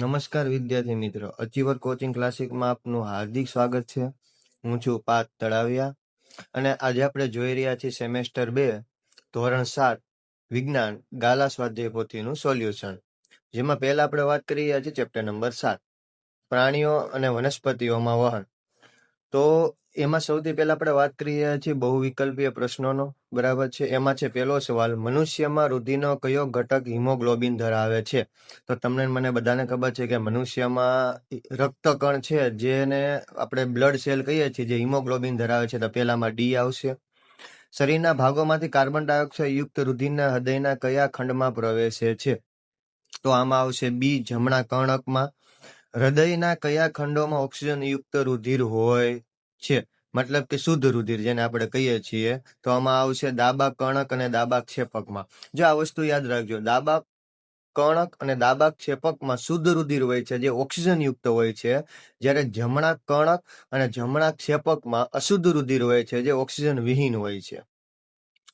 નમસ્કાર વિદ્યાર્થી મિત્રો, અચીવર કોચિંગ ક્લાસિકમાં આપનું હાર્દિક સ્વાગત છે. હું છું પાર્થ તળાવિયા અને આજે આપણે જોઈ રહ્યા છીએ સેમેસ્ટર 2 ધોરણ 7 વિજ્ઞાન ગાલા સ્વાધ્યાય પોથીનું સોલ્યુશન, જેમાં પહેલા આપણે વાત કરી રહ્યા છીએ ચેપ્ટર નંબર 7 પ્રાણીઓ અને વનસ્પતિઓમાં વહન. તો એમાં સૌથી પહેલા આપણે વાત કરી રહ્યા છીએ બહુવિકલ્પીય પ્રશ્નોનો. બરાબર છે. એમાં છે પહેલો સવાલ, મનુષ્યમાં રુધિરનો કયો ઘટક હિમોગ્લોબિન ધરાવે છે? તો તમને મને બધાને ખબર છે કે મનુષ્યમાં રક્તકણ છે જેને આપણે બ્લડ સેલ કહીએ છીએ, જે હિમોગ્લોબિન ધરાવે છે. તો પહેલામાં ડી આવશે. શરીરના ભાગોમાંથી કાર્બન ડાયોક્સાઇડ યુક્ત રુધિરના હૃદયના કયા ખંડમાં પ્રવેશે છે? તો આમાં આવશે બી, જમણા કર્ણકમાં. હૃદયના કયા ખંડોમાં ઓક્સિજન યુક્ત રુધિર હોય છે, મતલબ કે શુદ્ધ રુધિર જેને આપણે કહીએ છીએ? તો આમાં આવશે ડાબા કર્ણક અને ડાબા ક્ષેપકમાં. જો આ વસ્તુ યાદ રાખજો, ડાબા કર્ણક અને ડાબા ક્ષેપકમાં શુદ્ધ રુધિર હોય છે જે ઓક્સિજન યુક્ત હોય છે, જ્યારે જમણા કર્ણક અને જમણા ક્ષેપકમાં અશુદ્ધ રુધિર હોય છે જે ઓક્સિજન વિહીન હોય છે.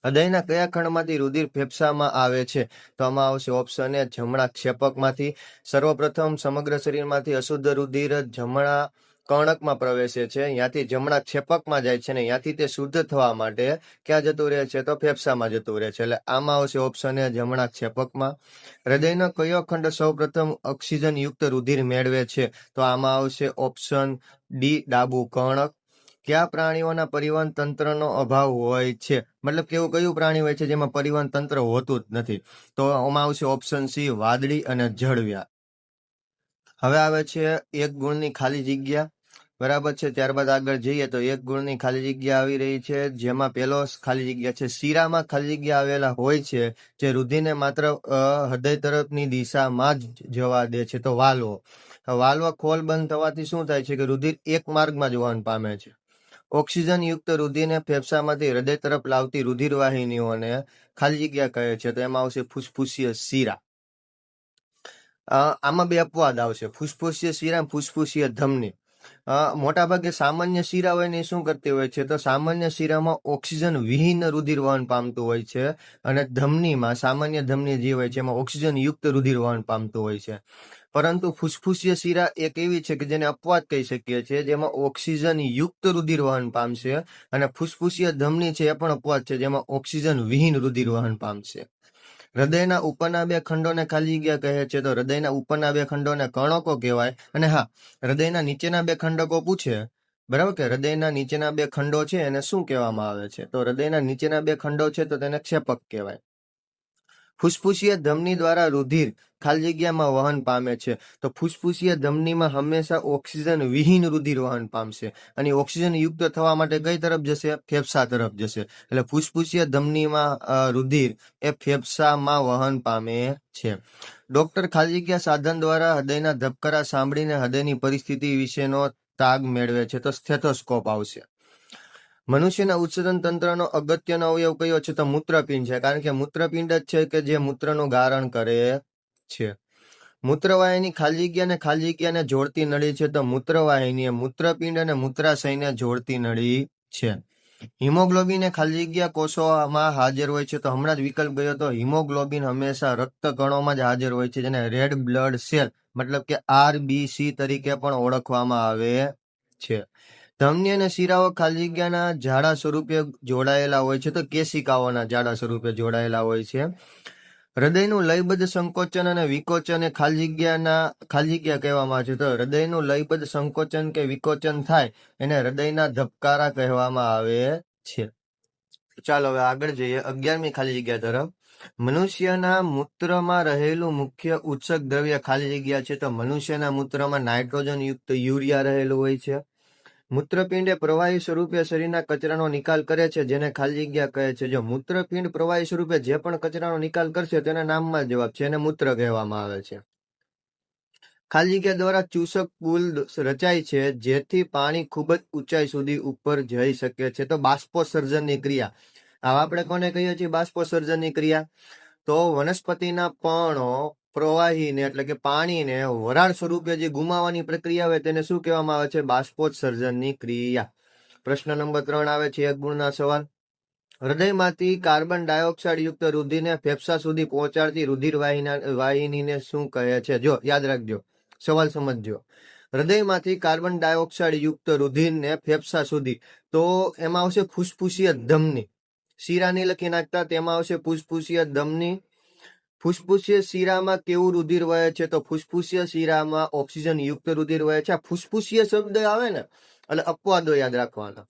હૃદયના કયા ખંડમાંથી રુધિર ફેફસામાં આવે છે? તો આમાં આવશે ઓપ્શન એ, જમણા ક્ષેપકમાંથી. સર્વપ્રથમ સમગ્ર શરીરમાંથી અશુદ્ધ રુધિર જમણા કર્ણકમાં પ્રવેશે છે, ત્યાંથી જમણા ક્ષેપકમાં જાય છે, ને ત્યાંથી તે શુદ્ધ થવા માટે ક્યાં જતું રહે છે? તો ફેફસામાં જતું રહે છે. એટલે આમાં આવશે ઓપ્શન એ, જમણા ક્ષેપકમાં. હૃદયનો કયો ખંડ સૌપ્રથમ ઓક્સિજન યુક્ત રુધિર મેળવે છે? તો આમાં આવશે ઓપ્શન ડી, ડાબું કર્ણક. કયા પ્રાણીઓના પરિવહન તંત્રનો અભાવ હોય છે? મતલબ કે એવું કયું પ્રાણી હોય છે જેમાં પરિવહન તંત્ર હોતું જ નથી? તો આમાં આવશે ઓપ્શન સી, વાદળી અને જળવ્યા. હવે આવે છે એક ગુણની ખાલી જગ્યા. બરાબર છે. ત્યારબાદ આગળ જઈએ તો એક ગુણની ખાલી જગ્યા આવી રહી છે, જેમાં પહેલો ખાલી જગ્યા છે, શીરામાં ખાલી જગ્યા આવેલા હોય છે જે રુધિરને માત્ર હૃદય તરફની દિશામાં જ જવા દે છે. તો વાલ્વો. વાલ્વ ખોલ બંધ થવાથી શું થાય છે કે રુધિર એક માર્ગમાં જ વહન પામે છે. ઓક્સિજન યુક્ત રુધિરને ફેફસામાંથી હૃદય તરફ લાવતી રુધિર વાહિનીઓને ખાલી જગ્યા કહે છે. તો એમાં આવશે ફુસ્ફુસીય શીરા. આમાં બે અપવાદ આવશે, ફુસ્ફુસીય શીરા, ફુસ્ફુસીય ધમની. મોટાભાગે સામાન્ય શીરા હોય ને એ શું કરતી હોય છે? તો સામાન્ય શીરામાં ઓક્સિજન વિહીન રુધિર વહન પામતું હોય છે, અને ધમનીમાં, સામાન્ય ધમની જે હોય છે એમાં ઓક્સિજન યુક્ત રુધિર વહન પામતું હોય છે. પરંતુ ફુસ્ફુસીય શીરા એક એવી છે કે જેને અપવાદ કહી શકીએ છીએ, જેમાં ઓક્સિજન યુક્ત રુધિર વહન પામશે, અને ફુસ્ફુસીય ધમની છે એ પણ અપવાદ છે, જેમાં ઓક્સિજન વિહીન રુધિર વહન પામશે. હૃદયના ઉપરના બે ખંડોને ખાલી જગ્યા કહે છે. તો હૃદયના ઉપરના બે ખંડોને કર્ણકો કહેવાય. અને હા, હૃદયના નીચેના બે ખંડકો પૂછે, બરાબર, કે હૃદયના નીચેના બે ખંડો છે એને શું કહેવામાં આવે છે? તો હૃદયના નીચેના બે ખંડો છે તો તેને ક્ષેપક કહેવાય. ફુસ્ફુસીય ધમની દ્વારા રુધિર ખાલી જગ્યામાં વહન પામે છે. તો ફુસ્ફુસીય ધમનીમાં હંમેશા ઓક્સિજન વિહીન રુધિર વહન પામશે, અને ઓક્સિજન યુક્ત થવા માટે કઈ તરફ જશે? ફેફસા તરફ જશે. એટલે ફુસ્ફુસીય ધમનીમાં રુધિર એ ફેફસામાં વહન પામે છે. ડોક્ટર ખાલી જગ્યા સાધન દ્વારા હૃદયના ધબકારા સાંભળીને હૃદયની પરિસ્થિતિ વિશેનો તાગ મેળવે છે. તો સ્ટેથોસ્કોપ આવશે. મનુષ્યના ઉત્સર્જન તંત્રનો અગત્યનો અવયવ કયો છે? તો મૂત્રપિંડ છે, કારણ કે મૂત્રપિંડ જ છે કે જે મૂત્રનું ગારણ કરે છે. મૂત્રવાહિની ખાલી જગ્યાને જોડતી નળી છે. તો મૂત્રવાહિની એ મૂત્રપિંડ અને મૂત્રાશયને જોડતી નળી છે. હિમોગ્લોબિન એ ખાલી જગ્યા કોષોમાં હાજર હોય છે. તો હમણાં જ વિકલ્પ ગયો તો હિમોગ્લોબિન હંમેશા રક્તકણોમાં જ હાજર હોય છે, જેને રેડ બ્લડ સેલ મતલબ કે RBC તરીકે પણ ઓળખવામાં આવે છે. ધમની અને શીરાઓ ખાલી જગ્યાના જાડા સ્વરૂપે જોડાયેલા હોય છે. તો કેશિકાઓના જાડા સ્વરૂપે જોડાયેલા હોય છે. હૃદયનું લયબદ્ધ સંકોચન અને વિકોચન એ ખાલી જગ્યા કહેવામાં આવે છે. તો હૃદયનું લયબદ્ધ સંકોચન કે વિકોચન થાય એને હૃદયના ધબકારા કહેવામાં આવે છે. ચાલો હવે આગળ જઈએ 11મી ખાલી જગ્યા તરફ. મનુષ્યના મૂત્રમાં રહેલું મુખ્ય ઉત્સર્ગ દ્રવ્ય ખાલી જગ્યા છે. તો મનુષ્યના મૂત્રમાં નાઇટ્રોજન યુક્ત યુરિયા રહેલું હોય છે. મૂત્રપિંડ એ પ્રવાહી સ્વરૂપે શરીરના કચરાનો નિકાલ કરે છે, જેને ખાલી જગ્યા કહે છે. જો મૂત્રપિંડ પ્રવાહી સ્વરૂપે જે પણ કચરાનો નિકાલ કરશે તેના નામમાં જવાબ છે, એને મૂત્ર કહેવામાં આવે છે. ખાલી જગ્યા દ્વારા ચૂસક પુલ રચાય છે, જેથી પાણી ખૂબ જ ઊંચાઈ સુધી ઉપર જઈ શકે છે. તો બાષ્પોત્સર્જનની ક્રિયા. આવા આપણે કોને કહીએ છીએ બાષ્પોત્સર્જનની ક્રિયા? તો વનસ્પતિના પર્ણો પ્રવાહીને એટલે કે પાણીને વરાળ સ્વરૂપે જે ગુમાવવાની પ્રક્રિયા હોય તેને શું કહેવામાં આવે છે? બાષ્પોત્સર્જનની ક્રિયા. પ્રશ્ન નંબર 3 આવે છે, એક ગુણના સવાલ. હૃદયમાંથી કાર્બન ડાયોક્સાઇડ યુક્ત રુધિરને ફેફસા સુધી પહોંચાડતી રુધિર વાહિનીને શું કહે છે? જો યાદ રાખજો, સવાલ સમજજો. હૃદયમાંથી કાર્બન ડાયોક્સાઇડ યુક્ત રુધિરને ફેફસા સુધી, તો એમાં આવશે ફુસફુસીય ધમની. શીરાની લખી નાખતા, તેમાં આવશે ફુસફુસીય ધમની. ફુસફુસીય શીરામાં કેવું રુધિર વહે છે? તો ફુસફુસીય શીરામાં ઓક્સિજન યુક્ત રુધિર વહે છે. આ ફુસફુસીય શબ્દ આવે ને એટલે અપવાદો યાદ રાખવાના.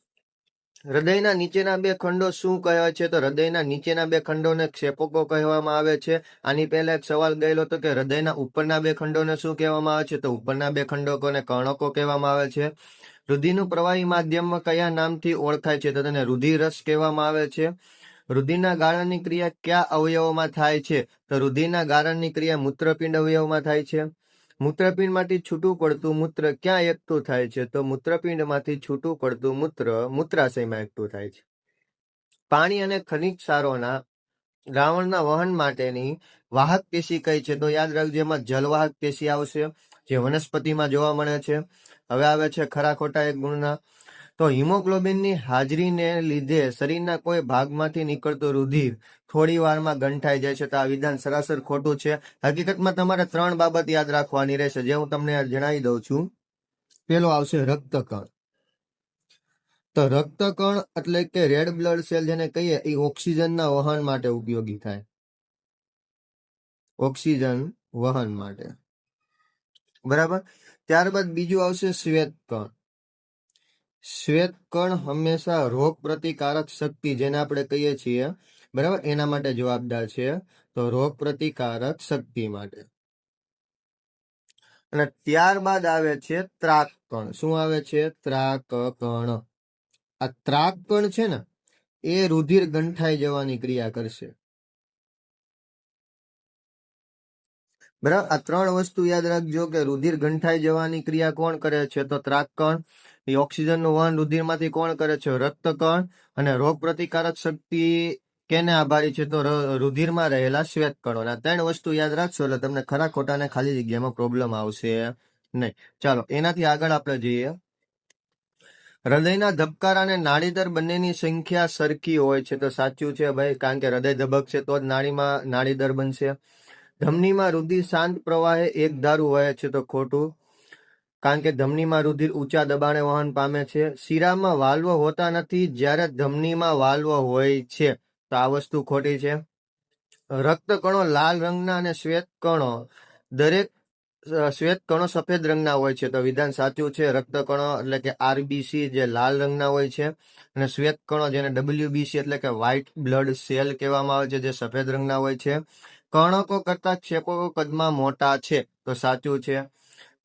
હૃદયના નીચેના બે ખંડો શું કહેવાય છે? તો હૃદયના નીચેના બે ખંડોને ક્ષેપકો કહેવામાં આવે છે. આની પહેલા એક સવાલ ગયેલો હતો કે હૃદયના ઉપરના બે ખંડોને શું કહેવામાં આવે છે? તો ઉપરના બે ખંડકોને કર્ણકો કહેવામાં આવે છે. રુધિરનું પ્રવાહી માધ્યમ કયા નામથી ઓળખાય છે? તો તેને રુધિરરસ કહેવામાં આવે છે. રુધિરના ગાળણની ક્રિયા કયા અવયવોમાં થાય છે? તો રુધિરના ગાળણની ક્રિયા મૂત્રપિંડ અવયવમાં થાય છે. મૂત્રપિંડમાંથી છૂટું પડતું મૂત્ર ક્યાં એકઠું થાય છે? તો મૂત્રપિંડમાંથી છૂટું પડતું મૂત્ર મૂત્રાશયમાં એકઠું થાય છે. પાણી અને ખનિજ ક્ષારોના દ્રાવણના વહન માટેની વાહક પેશી કઈ છે? તો યાદ રાખજો, એમાં જલવાહક પેશી આવશે, જે વનસ્પતિમાં જોવા મળે છે. હવે આવે છે ખરા ખોટા એક ગુણના. તો હિમોગ્લોબિનની હાજરીને લીધે શરીરના કોઈ ભાગમાંથી નીકળતું રુધિર થોડી વારમાં ગંઠાઈ જાય છે. તો આ વિધાન સરાસર ખોટું છે. હકીકતમાં તમારે 3 બાબત યાદ રાખવાની રહેશે, જે હું તમને જણાવી દઉં છું. પેલો આવશે રક્તકણ. તો રક્તકણ એટલે કે રેડ બ્લડ સેલ જેને કહીએ, એ ઓક્સિજનના વહન માટે ઉપયોગી થાય. ઓક્સિજન વહન માટે, બરાબર. ત્યારબાદ બીજું આવશે શ્વેતકણ. શ્વેતકણ હંમેશા રોગ પ્રતિકારક શક્તિ, જેને આપણે કહીએ છીએ, બરાબર, એના માટે જવાબદાર છે. તો રોગ પ્રતિકારક શક્તિ માટે. અને ત્યારબાદ આવે છે ત્રાકકણ. શું આવે છે? ત્રાકકણ. આ ત્રાકકણ છે ને, એ રુધિર ગંઠાઈ જવાની ક્રિયા કરશે. બરાબર, આ 3 વસ્તુ યાદ રાખજો કે રુધિર ગંઠાઈ જવાની ક્રિયા કોણ કરે છે? તો ત્રાકકણ. એ ઓક્સિજનનું વહન રુધિરમાંથી કોણ કરે છે? રક્તકણ. અને રોગ પ્રતિકારક શક્તિ કેને આભારી છે? તો રુધિરમાં રહેલા શ્વેતકણો. આ 3 વસ્તુ યાદ રાખશો એટલે તમને ખરા ખોટાને ખાલી જગ્યામાં પ્રોબ્લેમ આવશે નહીં. ચાલો એનાથી આગળ આપણે જઈએ. હૃદયના ધબકારા અને નાડીદર બંનેની સંખ્યા સરખી હોય છે. તો સાચું છે ભાઈ, કારણ કે હૃદય ધબકશે તો જ નાડીમાં નાડીદર બનશે. ધમનીમાં રુધિર શાંત પ્રવાહે એક ધારું વહે છે. તો ખોટું, કારણ કે ધમનીમાં રુધિર ઊંચા દબાણે વહન પામે છે. શિરામાં વાલ્વ હોતા નથી, જ્યારે ધમનીમાં વાલ્વ હોય છે. તો આ વસ્તુ ખોટી છે. રક્તકણો લાલ રંગના અને શ્વેત કણો દરેક શ્વેત કણો સફેદ રંગના હોય છે. તો વિધાન સાચું છે. રક્તકણો એટલે કે આરબીસી જે લાલ રંગના હોય છે, અને શ્વેત કણો જેને ડબલ્યુબીસી એટલે કે વ્હાઇટ બ્લડ સેલ કહેવામાં આવે છે, જે સફેદ રંગના હોય છે. કર્ણકો કરતા ક્ષેપકો કદમાં મોટા છે. તો સાચું છે.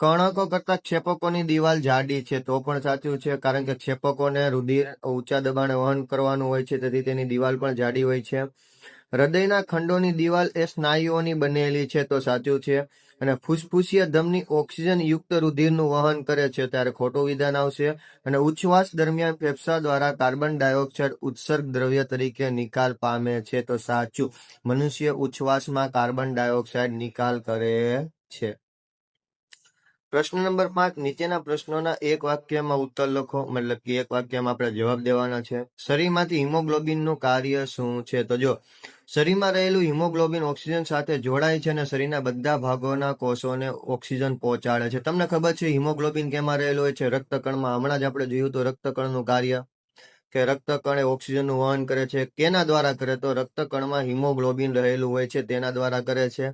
કર્ણકો કરતા ક્ષેપકોની દિવાલ જાડી છે. તો પણ સાચું છે, કારણ કે ક્ષેપકોને રુધિર ઊંચા દબાણે વહન કરવાનું હોય છે, તેથી તેની દિવાલ પણ જાડી હોય છે. હૃદયના ખંડોની દિવાલ એ સ્નાયુઓની બનેલી છે. તો સાચું છે. અને ફુસફુસીય ધમની ઓક્સિજન યુક્ત રુધિરનું વહન કરે છે, ત્યારે ખોટું વિધાન આવશે. અને ઉચ્છ્વાસ દરમિયાન ફેફસા દ્વારા કાર્બન ડાયોક્સાઇડ ઉત્સર્ગ દ્રવ્ય તરીકે નિકાલ પામે છે. તો સાચું, મનુષ્ય ઉચ્છ્વાસમાં કાર્બન ડાયોક્સાઇડ નિકાલ કરે છે. પ્રશ્ન નંબર 5. નીચેના પ્રશ્નોના એક વાક્યમાં ઉત્તર લખો, મતલબ કે એક વાક્યમાં આપણે જવાબ દેવાના છે. શરીરમાંથી હિમોગ્લોબિનનું કાર્ય શું છે? તો જો, શરીરમાં રહેલું હિમોગ્લોબિન ઓક્સિજન સાથે જોડાય છે અને શરીરના બધા ભાગોના કોષોને ઓક્સિજન પહોંચાડે છે. તમને ખબર છે હિમોગ્લોબિન કેમાં રહેલું હોય છે? રક્તકણમાં. હમણાં જ આપણે જોયું હતું રક્તકણનું કાર્ય, કે રક્તકણ એ ઓક્સિજનનું વહન કરે છે. કેના દ્વારા કરે? તો રક્તકણમાં હિમોગ્લોબિન રહેલું હોય છે, તેના દ્વારા કરે છે.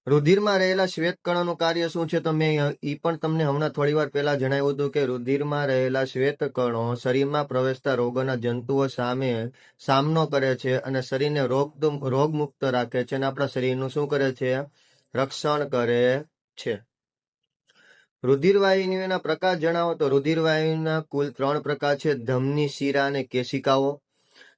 રુધિરમાં રહેલા શ્વેતકણોનું કાર્ય શું છે? તો મેં એ પણ તમને હમણાં થોડી વાર પહેલા જણાવ્યું હતું કે રુધિરમાં રહેલા શ્વેતકણો શરીરમાં પ્રવેશતા રોગોના જંતુઓ સામે સામનો કરે છે અને શરીરને રોગમુક્ત રાખે છે, અને આપણા શરીરનું શું કરે છે? રક્ષણ કરે છે. રુધિરવાહિનીઓના પ્રકાર જણાવો. તો રુધિરવાહિનીના કુલ 3 પ્રકાર છે: ધમની, શિરા અને કેશિકાઓ.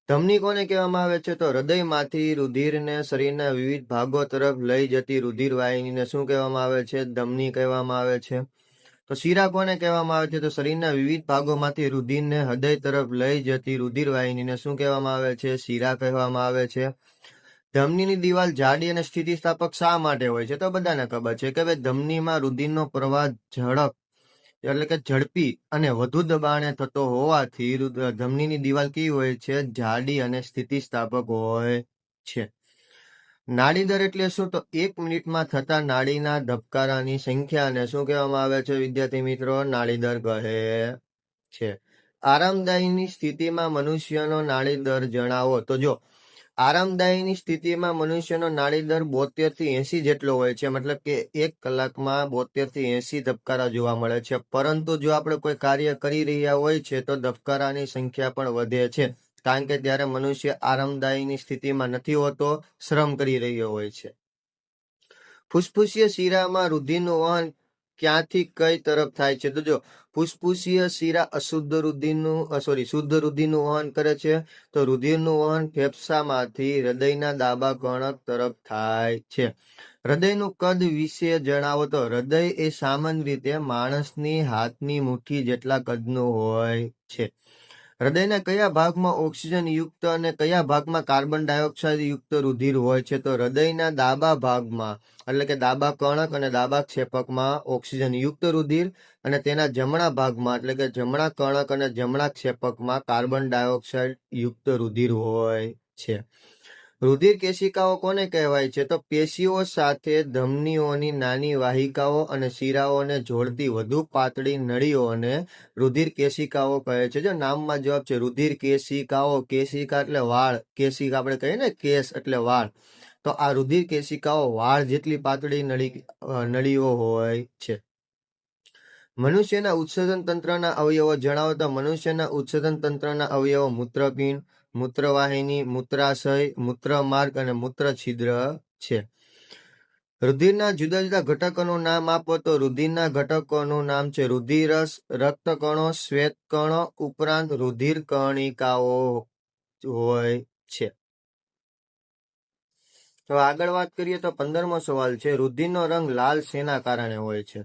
ધમની કોને કહેવામાં આવે છે? તો હૃદયમાંથી રુધિરને શરીરના વિવિધ ભાગો તરફ લઈ જતી રુધિરવાહિનીને શું કહેવામાં આવે છે? ધમની કહેવામાં આવે છે. તો શિરા કોને કહેવામાં આવે છે? તો શરીરના વિવિધ ભાગોમાંથી રુધિરને હૃદય તરફ લઈ જતી રુધિરવાહિનીને શું કહેવામાં આવે છે? શિરા કહેવામાં આવે છે. ધમનીની દિવાલ જાડી અને સ્થિતિસ્થાપક શા માટે હોય છે? તો બધાને ખબર છે કે ભાઈ ધમનીમાં રુધિરનો પ્રવાહ ઝડપી અને વધુ દબાણે થતો હોવાથી ધમનીની દિવાલ કેવી હોય છે? જાડી અને સ્થિતિસ્થાપક હોય છે. નાડી દર એટલે શું? તો 1 મિનિટમાં થતા નાડીના ધબકારાની સંખ્યાને શું કહેવામાં આવે છે વિદ્યાર્થી મિત્રો? નાડી દર કહે છે. આરામદાયીની સ્થિતિમાં મનુષ્યનો નાડી દર જણાવો. તો જો આરામદાયીની સ્થિતિમાં મનુષ્યનો નાડી દર 72 થી 80 જેટલો હોય છે, મતલબ કે 1 કલાકમાં 72 થી 80 ધબકારા જોવા મળે છે. પરંતુ જો આપણે કોઈ કાર્ય કરી રહ્યા હોય છે તો ધબકારાની સંખ્યા પણ વધે છે, કારણ કે ત્યારે મનુષ્ય આરામદાયીની સ્થિતિમાં નથી હોતો, શ્રમ કરી રહ્યો હોય છે. ફુસફુસીય શિરામાં રુધિરનું વહન ક્યાંથી કઈ તરફ થાય છે? તો જો ફુસફુસીય શિરા શુદ્ધ રુધિરનું વહન કરે છે. તો રુધિરનું વહન ફેફસામાંથી હૃદયના ડાબા કર્ણક તરફ થાય છે. હૃદયનું કદ વિશે જણાવો. તો હૃદય એ સામાન્ય રીતે માણસની હાથની મુઠ્ઠી જેટલા કદનું હોય છે. હૃદયના કયા ભાગમાં ઓક્સિજન યુક્ત અને કયા ભાગમાં કાર્બન ડાયોક્સાઇડ યુક્ત રુધિર હોય છે? તો હૃદયના ડાબા ભાગમાં, એટલે કે ડાબા કર્ણક અને ડાબા ક્ષેપકમાં ઓક્સિજન યુક્ત રુધિર, અને તેના જમણા ભાગમાં, એટલે કે જમણા કર્ણક અને જમણા ક્ષેપકમાં કાર્બન ડાયોક્સાઇડ યુક્ત રુધિર હોય છે. રુધિર કેશિકાઓ કોને કહેવાય છે? તો પેશીઓ સાથે ધમનીઓની નાની વાહિકાઓ અને શિરાઓને જોડતી વધુ પાતળી નળીઓને રુધિર કેશિકાઓ કહે છે. જો નામમાં જવાબ છે રુધિર કેશિકાઓ. કેશિકા એટલે વાળ, કેશિકા આપણે કહીએ ને, કેશ એટલે વાળ. તો આ રુધિર કેશિકાઓ વાળ જેટલી પાતળી નળીઓ હોય છે. મનુષ્યના ઉત્સર્જન તંત્રના અવયવો જણાવો. તો મનુષ્યના ઉત્સર્જન તંત્રના અવયવો મૂત્રપિંડ, મૂત્રવાહિની, મૂત્રાશય, મૂત્રમાર્ગ અને મૂત્રછિદ્ર છે. રુધિરના જુદા જુદા ઘટકોનું નામ આપો. તો રુધિરના ઘટકોનું નામ છે રુધિરરસ, રક્તકણો, શ્વેતકણો ઉપરાંત રુધિર કણિકાઓ હોય છે. તો આગળ વાત કરીએ તો 15મો સવાલ છે, રુધિરનો રંગ લાલ શેના કારણે હોય છે?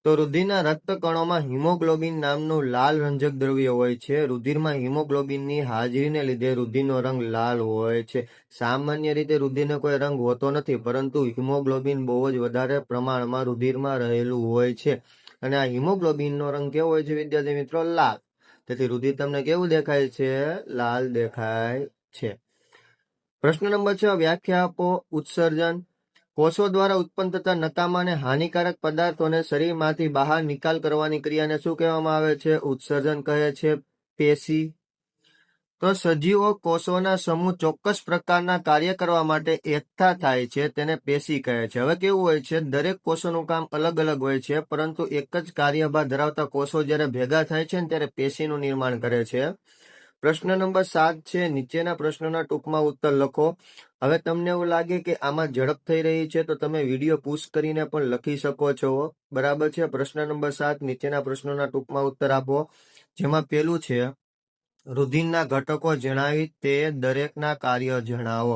તો રુધિરના રક્તકણોમાં હિમોગ્લોબિન નામનું લાલ રંજક દ્રવ્ય હોય છે. રુધિરમાં હિમોગ્લોબિનની હાજરીને લીધે રુધિરનો રંગ લાલ હોય છે. સામાન્ય રીતે રુધિરનો કોઈ રંગ હોતો નથી, પરંતુ હિમોગ્લોબિન બહુ જ વધારે પ્રમાણમાં રુધિરમાં રહેલું હોય છે, અને આ હિમોગ્લોબિનનો રંગ કેવો હોય છે વિદ્યાર્થી મિત્રો? લાલ. તેથી રુધિર તમને કેવું દેખાય છે? લાલ દેખાય છે. પ્રશ્ન નંબર 6, વ્યાખ્યા આપો. ઉત્સર્જન. કોષો દ્વારા ઉત્પન્ન થતા નકામા અને હાનિકારક પદાર્થોને શરીરમાંથી બહાર નિકાલ કરવાની ક્રિયાને શું કહેવામાં આવે છે? ઉત્સર્જન કહે છે. પેશી. તો સજીવો કોષોના સમૂહ ચોક્કસ પ્રકારના કાર્ય કરવા માટે એકઠા થાય છે, તેને પેશી કહે છે. હવે કેવું હોય છે, દરેક કોષોનું કામ અલગ અલગ હોય છે, પરંતુ એક જ કાર્યભાર ધરાવતા કોષો જ્યારે ભેગા થાય છે ને ત્યારે પેશીનું નિર્માણ કરે છે. પ્રશ્ન નંબર 7 છે, નીચેના પ્રશ્નોના ટૂંકમાં ઉત્તર લખો. હવે તમને એવું લાગે કે આમાં ઝડપ થઈ રહી છે તો તમે વિડીયો પુશ કરીને પણ લખી શકો છો. બરાબર છે. પ્રશ્ન નંબર 7, નીચેના પ્રશ્નોના ટૂંકમાં ઉત્તર આપો. જેમાં પેલું છે, રુધિરના ઘટકો જણાવી તે દરેકના કાર્ય જણાવો.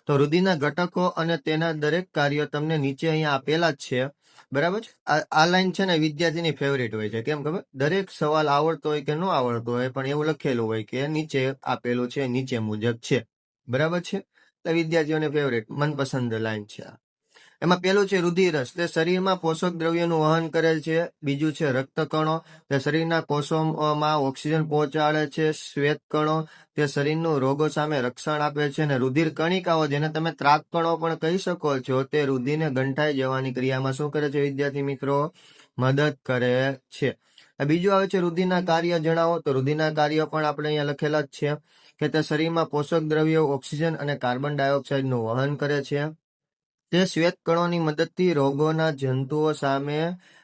તો રુધિરના ઘટકો અને તેના દરેક કાર્યો તમને નીચે અહીંયા આપેલા જ છે. બરાબર છે. આ લાઈન છે ને વિદ્યાર્થીની ફેવરેટ હોય છે. કેમ ખબર? દરેક સવાલ આવડતો હોય કે ન આવડતો હોય, પણ એવું લખેલું હોય કે નીચે આપેલું છે, નીચે મુજબ છે. બરાબર છે. એટલે વિદ્યાર્થીઓને ફેવરેટ મનપસંદ લાઈન છે. એમાં પેલું છે રુધિરરસ, તે શરીરમાં પોષક દ્રવ્યોનું વહન કરે છે. બીજું છે રક્તકણો, તે શરીરના કોષોમાં ઓક્સિજન પહોંચાડે છે. શ્વેતકણો, તે શરીરનું રોગો સામે રક્ષણ આપે છે. અને રુધિર કણિકાઓ, જેને તમે ત્રાકકણો પણ કહી શકો છો, તે રુધિરને ગંઠાઈ જવાની ક્રિયામાં શું કરે છે વિદ્યાર્થી મિત્રો? મદદ કરે છે. બીજું આવે છે રુધિરના કાર્ય જણાવો. તો રુધિરના કાર્ય પણ આપણે અહીંયા લખેલા જ છે કે તે શરીરમાં પોષક દ્રવ્યો, ઓક્સિજન અને કાર્બન ડાયોક્સાઇડનું વહન કરે છે. તે શ્વેતકણોની મદદથી રોગોના જંતુઓ સામે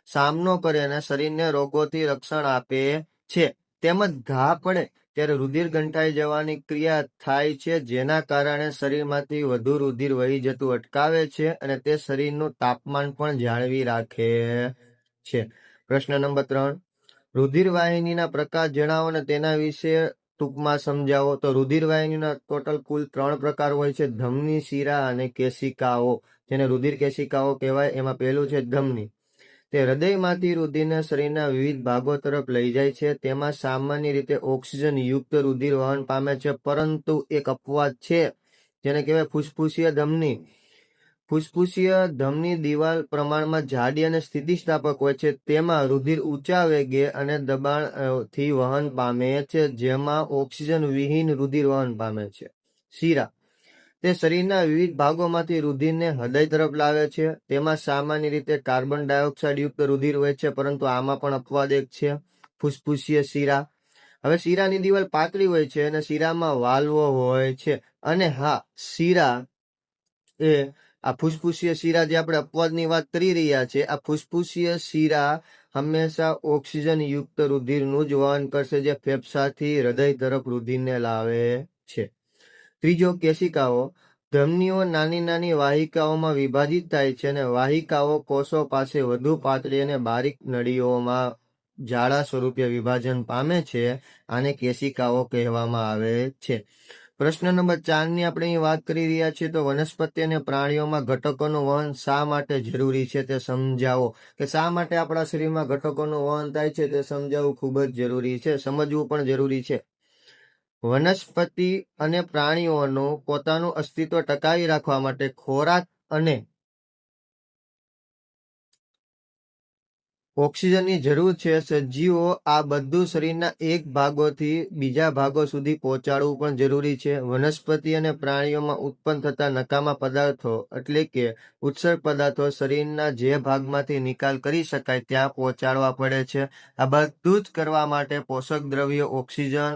સામનો કરે અને શરીરને રોગોથી રક્ષણ આપે છે. તેમજ ઘા પડે ત્યારે રુધિર ગંઠાઈ જવાની ક્રિયા થાય છે, જેના કારણે શરીરમાંથી વધુ રુધિર વહી જતું અટકાવે છે, અને તે શરીરનું તાપમાન પણ જાળવી રાખે છે. પ્રશ્ન નંબર 3, રુધિરવાહિનીના પ્રકાર જણાવો અને તેના વિશે ટૂંકમાં સમજાવો. તો રુધિરવાહિનીના ટોટલ કુલ 3 પ્રકાર હોય છે, ધમની, શિરા અને કેશિકાઓ, જેને રુધિર કેશિકાઓ કહેવાય. એમાં પહેલું છે ધમની. તે હૃદયમાંથી રુધિરને શરીરના વિવિધ ભાગો તરફ લઈ જાય છે. તેમાં સામાન્ય રીતે ઓક્સિજન યુક્ત રુધિર વહન પામે છે, પરંતુ એક અપવાદ છે, જેને કહેવાય ફુસફુસીય ધમની. ફુસફુસીય ધમની દિવાલ પ્રમાણમાં જાડી અને સ્થિતિસ્થાપક હોય છે. તેમાં રુધિર ઊંચા વેગે અને દબાણથી વહન પામે છે, જેમાં ઓક્સિજન વિહીન રુધિર વહન પામે છે. શિરા, તે શરીરના વિવિધ ભાગોમાંથી રુધિરને હૃદય તરફ લાવે છે. તેમાં સામાન્ય રીતે કાર્બન ડાયોક્સાઇડ યુક્ત રુધિર હોય છે, પરંતુ આમાં પણ અપવાદ એક છે, ફૂસ્ફૂસીય શીરા. હવે શીરાની દિવાલ પાતળી હોય છે અને શીરામાં વાલ્વો હોય છે. અને હા, શીરા એ આ ફૂસ્ફૂસીય શીરા જે આપણે અપવાદની વાત કરી રહ્યા છે, આ ફૂસ્ફૂસીય શીરા હંમેશા ઓક્સિજન યુક્ત રુધિરનું જ વહન કરશે, જે ફેફસાથી હૃદય તરફ રુધિરને લાવે છે. ત્રીજો, કેશિકાઓ. ધમનીઓ નાની નાની વાહિકાઓમાં વિભાજિત થાય છે અને વાહિકાઓ કોષો પાસે વધુ પાતળી અને બારીક નળીઓમાં જાળા સ્વરૂપે વિભાજન પામે છે. આને કેશિકાઓ કહેવામાં આવે છે. પ્રશ્ન નંબર 4 ની આપણે અહીં વાત કરી રહ્યા છીએ, તો વનસ્પતિ અને પ્રાણીઓમાં ઘટકોનું વહન શા માટે જરૂરી છે તે સમજાવો. કે શા માટે આપણા શરીરમાં ઘટકોનું વહન થાય છે તે સમજાવવું ખૂબ જ જરૂરી છે, સમજવું પણ જરૂરી છે. વનસ્પતિ અને પ્રાણીઓનું પોતાનું અસ્તિત્વ ટકાવી રાખવા માટે ખોરાક અને ઓક્સિજનની જરૂર છે. સજીવો આ બધું શરીરના એક ભાગોથી બીજા ભાગો સુધી પહોંચાડવું પણ જરૂરી છે. વનસ્પતિ અને પ્રાણીઓમાં ઉત્પન્ન થતા નકામા પદાર્થો એટલે કે ઉત્સર્ગ પદાર્થો શરીરના જે ભાગમાંથી નિકાલ કરી શકાય ત્યાં પહોંચાડવા પડે છે. આ બધું જ કરવા માટે પોષક દ્રવ્યો, ઓક્સિજન,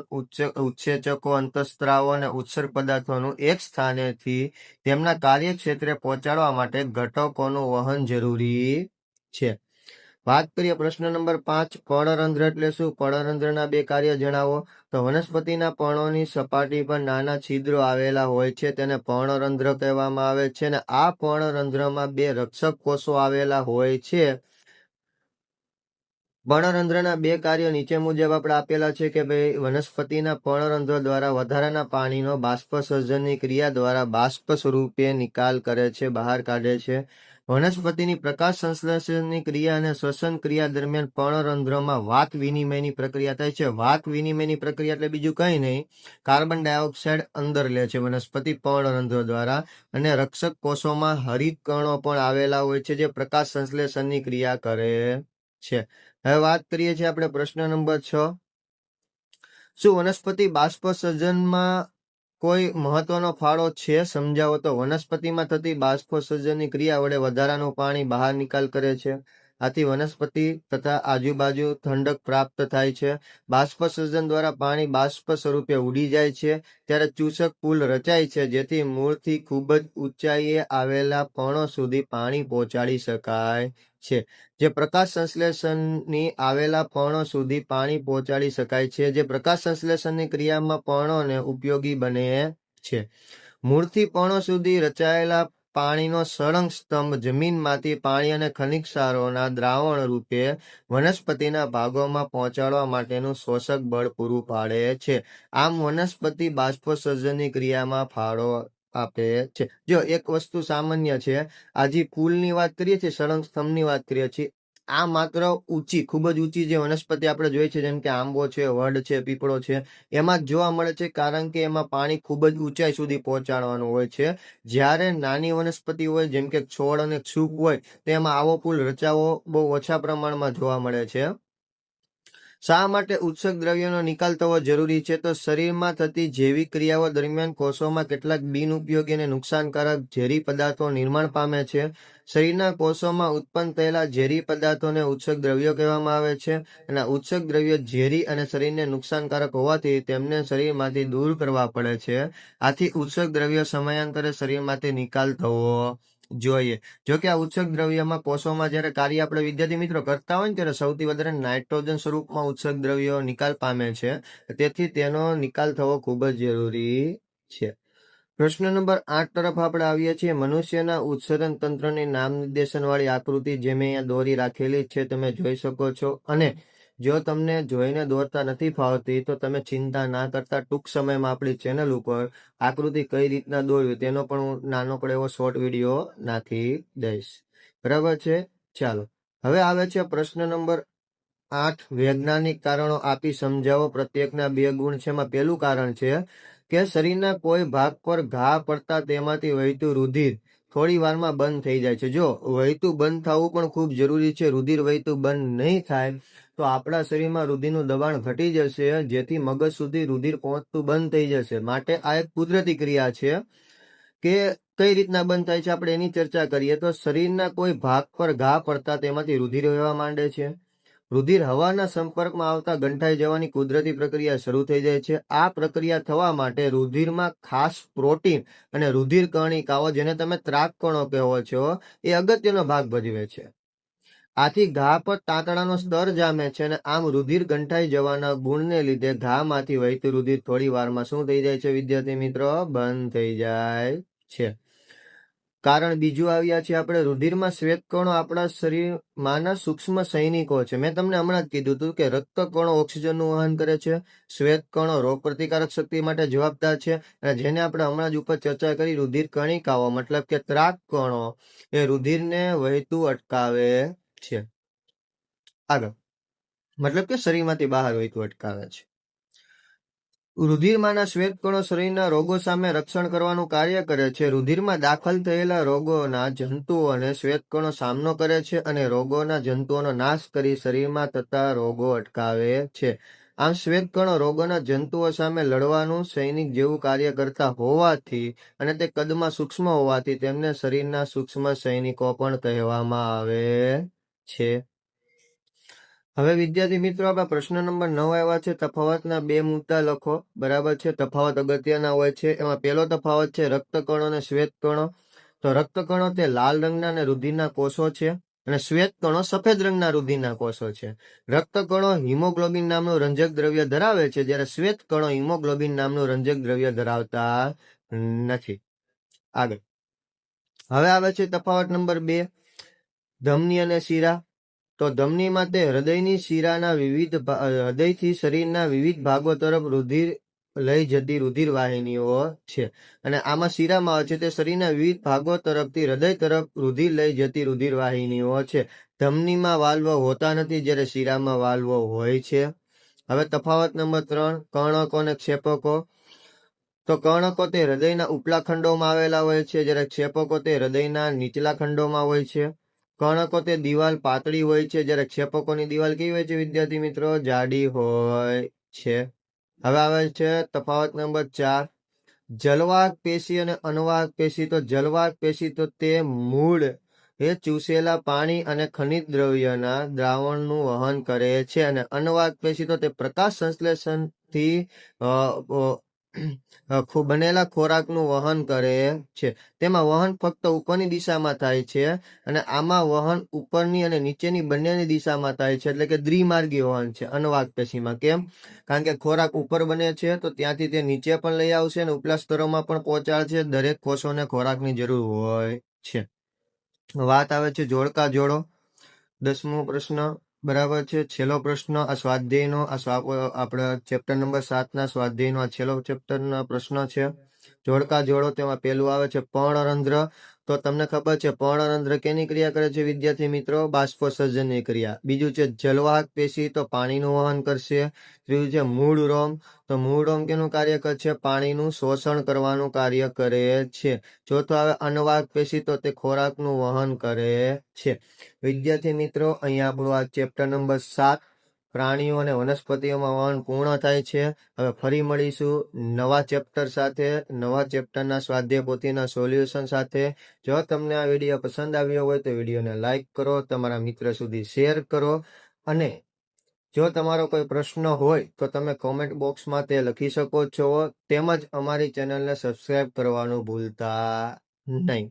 ઉત્સેચકો, અંતઃસ્ત્રાવો અને ઉત્સર્ગ પદાર્થોનું એક સ્થાનેથી તેમના કાર્યક્ષેત્રે પહોંચાડવા માટે ઘટકોનું વહન જરૂરી છે. વાત કરીએ પ્રશ્ન નંબર 5, પર્ણરંધ્ર એટલે શું? પર્ણરંધ્રના 2 કાર્ય જણાવો. તો વનસ્પતિના પર્ણોની સપાટી પર નાના છિદ્રો આવેલા હોય છે, તેને પર્ણરંધ્ર કહેવામાં આવે છે. અને આ પર્ણરંધ્રમાં 2 રક્ષક કોષો આવેલા હોય છે. પર્ણરંધ્રના 2 કાર્ય નીચે મુજબ આપણે આપેલા છે કે ભાઈ વનસ્પતિના પર્ણરંધ્ર દ્વારા વધારાના પાણીનો બાષ્પસર્જનની ક્રિયા દ્વારા બાષ્પ સ્વરૂપે નિકાલ કરે છે, બહાર કાઢે છે. વનસ્પતિની પ્રકાશ સંશ્લેષણની ક્રિયા અને શ્વસન ક્રિયા દરમિયાન પર્ણરંધ્રમાં વાત વિનિમયની પ્રક્રિયા થાય છે. વાત વિનિમયની પ્રક્રિયા એટલે બીજું કંઈ નહીં, કાર્બન ડાયોક્સાઇડ અંદર લે છે વનસ્પતિ પર્ણરંધ્ર દ્વારા. અને રક્ષક કોષોમાં હરિત કણો પણ આવેલા હોય છે, જે પ્રકાશ સંશ્લેષણની ક્રિયા કરે છે. હવે વાત કરીએ છીએ આપણે પ્રશ્ન નંબર 6. શું વનસ્પતિ બાષ્પસર્જનમાં કોઈ મહત્વનો ફાળો છે? સમજાવો. તો વનસ્પતિમાં થતી બાષ્પસર્જનની ક્રિયા વડે વધારાનું પાણી બહાર નિકાલ કરે છે. આથી વનસ્પતિ તથા આજુબાજુ ઠંડક પ્રાપ્ત થાય છે. બાષ્પસર્જન દ્વારા પાણી બાષ્પ સ્વરૂપે ઉડી જાય છે, ત્યારે ચૂસક પુલ રચાય છે, જેથી મૂળથી ખૂબ જ ઊંચાઈએ આવેલા પર્ણો સુધી પાણી પહોંચાડી શકાય છે. જે પ્રકાશ સંશ્લેષણની આવેલા પર્ણો સુધી પાણી પહોંચાડી શકાય છે, જે પ્રકાશ સંશ્લેષણની ક્રિયામાં પર્ણોને ઉપયોગી બને છે. મૂળથી પર્ણો સુધી રચાયેલા પાણીનો સળંગ સ્તંભ જમીનમાંથી પાણી અને ખનિજ ક્ષારોના દ્રાવણ રૂપે વનસ્પતિના ભાગોમાં પહોંચાડવા માટેનું શોષક બળ પૂરું પાડે છે. આમ વનસ્પતિ બાષ્પસર્જનની ક્રિયામાં ફાળો આપે છે. જો એક વસ્તુ સામાન્ય છે, આજે પુલની વાત કરીએ છીએ, સળંગ સ્તંભની વાત કરીએ છીએ, આ માત્ર ઊંચી, ખૂબ જ ઊંચી જે વનસ્પતિ આપણે જોઈએ છે, જેમ કે આંબો છે, વડ છે, પીપળો છે, એમાં જ જોવા મળે છે, કારણ કે એમાં પાણી ખૂબ જ ઊંચાઈ સુધી પહોંચાડવાનું હોય છે. જ્યારે નાની વનસ્પતિ હોય, જેમ કે છોડ અને છૂપ હોય, તો એમાં આવો પુલ રચાવો બહુ ઓછા પ્રમાણમાં જોવા મળે છે. શા માટે ઉત્સર્ગ દ્રવ્યોનો નિકાલ થવો જરૂરી છે? તો શરીરમાં થતી જૈવિક ક્રિયાઓ દરમિયાન કોષોમાં કેટલાક બિનઉપયોગી અને નુકસાનકારક ઝેરી પદાર્થો નિર્માણ પામે છે. શરીરના કોષોમાં ઉત્પન્ન થયેલા ઝેરી પદાર્થોને ઉત્સર્ગ દ્રવ્યો કહેવામાં આવે છે. અને ઉત્સર્ગ દ્રવ્યો ઝેરી અને શરીરને નુકસાનકારક હોવાથી તેમને શરીરમાંથી દૂર કરવા પડે છે. આથી ઉત્સર્ગ દ્રવ્યો સમયાંતરે શરીરમાંથી નિકાલ થવો જોઈએ. જો કે આ ઉત્સર્ગ દ્રવ્યમાં કોષોમાં જ્યારે કાર્ય આપણે વિદ્યાર્થી મિત્રો કરતા હોય ને, ત્યારે સૌથી વધારે નાઇટ્રોજન સ્વરૂપમાં ઉત્સર્ગ દ્રવ્યો નિકાલ પામે છે. તેથી તેનો નિકાલ થવો ખૂબ જ જરૂરી છે. પ્રશ્ન નંબર 8 તરફ આપણે આવીએ છીએ. મનુષ્યના ઉત્સર્જન તંત્રની નામ નિર્દેશન વાળી આકૃતિ જે મેં અહીંયા દોરી રાખેલી છે, તમે જોઈ શકો છો. અને જો તમને જોઈને દોરતા નથી ફાવતી તો તમે ચિંતા ના કરતા, ટૂંક સમયમાં આપણી ચેનલ ઉપર આકૃતિ કઈ રીતના દોરવી તેનો પણ હું નાનકડો એવો શોર્ટ વિડીયો નાખી દઈશ. બરાબર છે? ચાલો, હવે આવે છે પ્રશ્ન નંબર 8. વૈજ્ઞાનિક કારણો આપી સમજાવો. પ્રત્યેકના 2 ગુણ છે. એમાં પહેલું કારણ છે કે શરીરના કોઈ ભાગ પર ઘા પડતા તેમાંથી વહેતું રુધિર થોડી વારમાં બંધ થઈ જાય છે. જો વહેતું બંધ થવું પણ ખૂબ જરૂરી છે. રુધિર વહેતું બંધ નહીં થાય તો આપણા શરીરમાં રુધિરનું દબાણ ઘટી જશે, જેથી મગજ સુધી રુધિર પહોંચતું બંધ થઈ જશે. માટે આ એક કુદરતી ક્રિયા છે કે કઈ રીતના બંધ થાય છે આપણે એની ચર્ચા કરીએ તો શરીરના કોઈ ભાગ પર ઘા પડતા તેમાંથી રુધિર વહેવા માંડે છે. રુધિર હવાના સંપર્કમાં આવતા ગંઠાઈ જવાની કુદરતી પ્રક્રિયા શરૂ થઈ જાય છે. આ પ્રક્રિયા થવા માટે રુધિરમાં ખાસ પ્રોટીન અને રુધિર કણિકાઓ, જેને તમે ત્રાક કણો કહો છો, એ અગત્યનો ભાગ ભજવે છે. આથી ઘા પર તાંતણાનો સ્તર જામે છે અને આમ રુધિર ગંઠાઈ જવાના ગુણને લીધે ઘામાંથી વહેતું રુધિર થોડી વારમાં શું થઈ જાય છે વિદ્યાર્થી મિત્રો? બંધ થઈ જાય છે. કારણ બીજું આવ્યા છે આપણે, રુધિરમાં શ્વેતકણો આપણા શરીરમાંના સૂક્ષ્મ સૈનિકો છે. મેં તમને હમણાં જ કીધું હતું કે રક્તકણો ઓક્સિજનનું વહન કરે છે, શ્વેતકણો રોગ પ્રતિકારક શક્તિ માટે જવાબદાર છે, અને જેને આપણે હમણાં જ ઉપર ચર્ચા કરી, રુધિર કણિકાઓ મતલબ કે ત્રાક કણો એ રુધિરને વહેતું અટકાવે છે. આગળ, મતલબ કે શરીરમાંથી બહાર વહેતું અટકાવે છે. રુધિરમાંના શ્વેતકણો શરીરના રોગો સામે રક્ષણ કરવાનું કાર્ય કરે છે. રુધિરમાં દાખલ થયેલા રોગોના જંતુઓને શ્વેતકણો સામનો કરે છે અને રોગોના જંતુઓનો નાશ કરી શરીરમાં થતા રોગો અટકાવે છે. આમ શ્વેતકણો રોગોના જંતુઓ સામે લડવાનું સૈનિક જેવું કાર્ય કરતા હોવાથી અને તે કદમાં સૂક્ષ્મ હોવાથી તેમને શરીરના સૂક્ષ્મ સૈનિકો પણ કહેવામાં આવે છે. હવે વિદ્યાર્થી મિત્રો, આપણા પ્રશ્ન નંબર 9 આવ્યા છે. તફાવતના 2 મુદ્દા લખો. બરાબર છે, તફાવત અગત્યના હોય છે. એમાં પહેલો તફાવત છે રક્તકણો અને શ્વેતકણો. તો રક્તકણો તે લાલ રંગના અને રુધિરના કોષો છે, અને શ્વેતકણો સફેદ રંગના રુધિરના કોષો છે. રક્તકણો હિમોગ્લોબિન નામનું રંજક દ્રવ્ય ધરાવે છે, જ્યારે શ્વેતકણો હિમોગ્લોબિન નામનું રંજક દ્રવ્ય ધરાવતા નથી. આગળ, હવે આવે છે તફાવત નંબર 2, ધમની અને શિરા. તો ધમનીમાં તે હૃદયની શિરાના હૃદયથી શરીરના વિવિધ ભાગો તરફ રુધિર લઈ જતી રુધિર વાહિનીઓ છે, અને આમાં શિરામાં આવે છે તે શરીરના વિવિધ ભાગો તરફથી હૃદય તરફ રુધિર લઈ જતી રુધિર વાહિનીઓ છે. ધમનીમાં વાલ્વ હોતા નથી, જ્યારે શિરામાં વાલ્વ હોય છે. હવે તફાવત નંબર 3, કર્ણકો અને ક્ષેપકો. તો કર્ણકો તે હૃદયના ઉપલા ખંડોમાં આવેલા હોય છે, જ્યારે ક્ષેપકો તે હૃદયના નીચલા ખંડોમાં હોય છે. કર્ણકો તે દિવાલ પાતળી હોય છે, જ્યારે ક્ષેપકોની દિવાલ કેવી હોય છે વિદ્યાર્થી મિત્રો? જાડી હોય છે. હવે આવે છે તફાવત નંબર 4, જલવાહક પેશી અને અનવાહક પેશી. તો જલવાહક પેશી તો તે મૂળ ચૂસેલા પાણી અને ખનિજ દ્રવ્યના દ્રાવણનું વહન કરે છે, અને અનવાહક પેશી તો તે પ્રકાશ સંશ્લેષણથી બનેલા ખોરાકનું વહન કરે છે. તેમાં વહન ફક્ત ઉપરની દિશામાં થાય છે, અને આમાં વહન ઉપરની અને નીચેની બંનેની દિશામાં થાય છે, એટલે કે દ્વિમાર્ગી વહન છે અનવાહક પેશીમાં. કેમ? કારણ કે ખોરાક ઉપર બને છે તો ત્યાંથી તે નીચે પણ લઈ આવશે અને ઉપલા સ્તરોમાં પણ પહોંચાડશે. દરેક કોષોને ખોરાકની જરૂર હોય છે. વાત આવે છે જોડકા જોડો. 10મો પ્રશ્ન. બરાબર છે, છેલ્લો પ્રશ્ન આ સ્વાધ્યાયનો, આપણા ચેપ્ટર નંબર 7ના સ્વાધ્યાયનો આ છેલ્લો ચેપ્ટરના પ્રશ્ન છે. જોડકા જોડો. તેમાં પહેલું આવે છે પર્ણરંધ્ર. તો તમને ખબર છે પર્ણરંધ્ર કેની ક્રિયા કરે છે વિદ્યાર્થી મિત્રો? બાષ્પોત્સર્જનની ક્રિયા. બીજું છે જલવાહક પેશી, તો પાણીનું વહન કરશે. ત્રીજું છે મૂળ રોમ. તો મૂળ રોમ કેનું કાર્ય કરે છે? પાણીનું શોષણ કરવાનું કાર્ય કરે છે. ચોથો આવે અનવાહક પેશી, તો તે ખોરાકનું વહન કરે છે. વિદ્યાર્થી મિત્રો, અહીંયા આપણું આ ચેપ્ટર નંબર 7 પ્રાણીઓ અને વનસ્પતિઓમાં વહન પૂર્ણ થાય છે. હવે ફરી મળીશું નવા ચેપ્ટર સાથે, નવા ચેપ્ટરના સ્વાધ્યાય પોથીના સોલ્યુશન સાથે. જો તમને આ વિડીયો પસંદ આવ્યો હોય તો વિડીયોને લાઈક કરો, તમારા મિત્ર સુધી શેર કરો, અને જો તમારો કોઈ પ્રશ્ન હોય તો તમે કોમેન્ટ બોક્સમાં તે લખી શકો છો. તેમજ અમારી ચેનલને સબસ્ક્રાઇબ કરવાનું ભૂલતા નહીં.